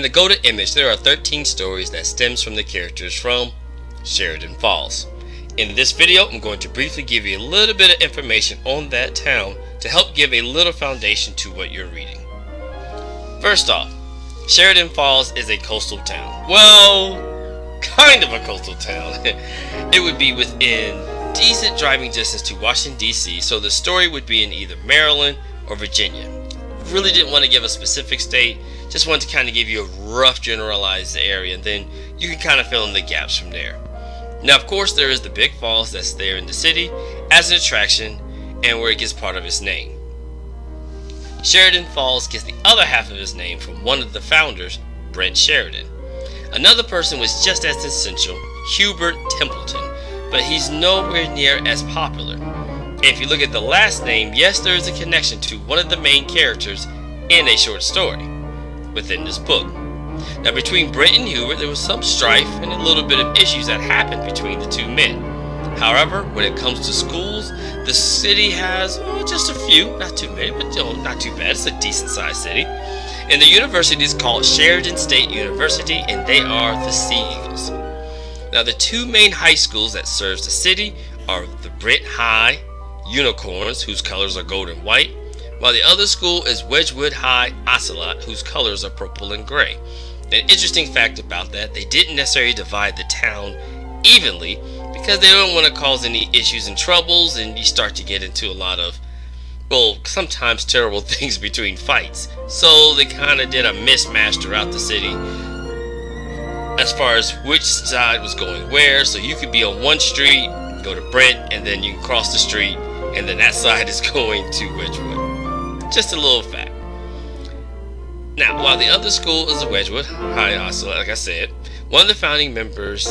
the Go to Image, there are 13 stories that stems from the characters from Sheridan Falls. In this video, I'm going to briefly give you a little bit of information on that town to help give a little foundation to what you're reading. First off, Sheridan Falls is a coastal town. Well, kind of a coastal town. It would be within decent driving distance to Washington, D.C., so the story would be in either Maryland or Virginia. Really didn't want to give a specific state, just wanted to kind of give you a rough generalized area, and then you can kind of fill in the gaps from there. Now, of course, there is the big falls that's there in the city as an attraction and where it gets part of its name. Sheridan Falls gets the other half of his name from one of the founders, Brent Sheridan. Another person was just as essential, Hubert Templeton, but he's nowhere near as popular. And if you look at the last name, yes, there is a connection to one of the main characters in a short story within this book. Now, between Brent and Hubert, there was some strife and a little bit of issues that happened between the two men. However, when it comes to schools, the city has just a few, not too many, but not too bad. It's a decent sized city. And the university is called Sheridan State University, and they are the Sea Eagles. Now, the two main high schools that serves the city are the Brent High Unicorns, whose colors are gold and white, while the other school is Wedgwood High Ocelot, whose colors are purple and gray. An interesting fact about that, they didn't necessarily divide the town evenly because they don't want to cause any issues and troubles, and you start to get into a lot of, sometimes terrible things between fights. So they kind of did a mismatch throughout the city as far as which side was going where. So you could be on one street, go to Brent, and then you can cross the street, and then that side is going to Wedgwood. Just a little fact. Now, while the other school is the Wedgwood High Ocelot, like I said, one of the founding members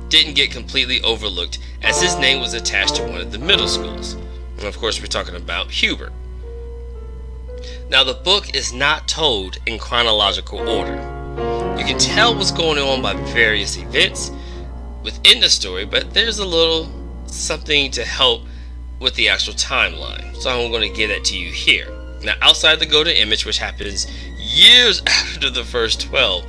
didn't get completely overlooked, as his name was attached to one of the middle schools. And of course, we're talking about Hubert. Now, the book is not told in chronological order. You can tell what's going on by various events within the story, but there's a little something to help with the actual timeline. So I'm going to give that to you here. Now, outside the Go to Image, which happens years after the first 12,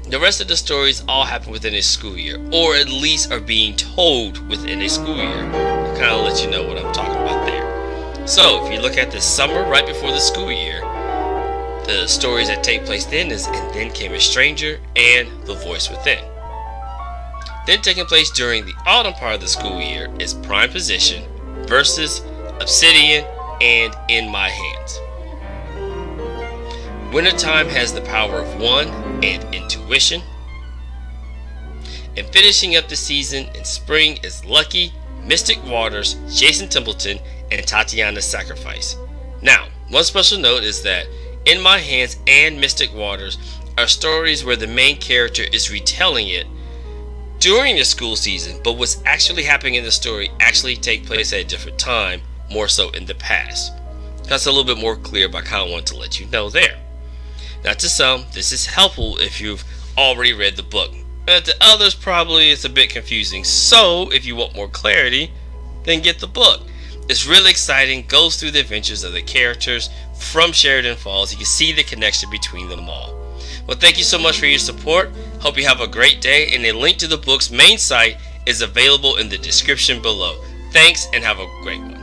the rest of the stories all happen within a school year, or at least are being told within a school year. To kind of let you know what I'm talking about there. So, if you look at the summer right before the school year, the stories that take place then is And Then Came a Stranger and The Voice Within. Then taking place during the autumn part of the school year is Prime Position versus Obsidian and In My Hands. Wintertime has the power of one and intuition. And finishing up the season in spring is Lucky, Mystic Waters, Jason Templeton, and Tatiana's Sacrifice. Now, one special note is that In My Hands and Mystic Waters are stories where the main character is retelling it during the school season, but what's actually happening in the story actually take place at a different time, more so in the past. That's a little bit more clear, but I kind of want to let you know there. Now, to some, this is helpful if you've already read the book. But to others, probably it's a bit confusing. So, if you want more clarity, then get the book. It's really exciting, goes through the adventures of the characters from Sheridan Falls. You can see the connection between them all. Well, thank you so much for your support. Hope you have a great day, and a link to the book's main site is available in the description below. Thanks, and have a great one.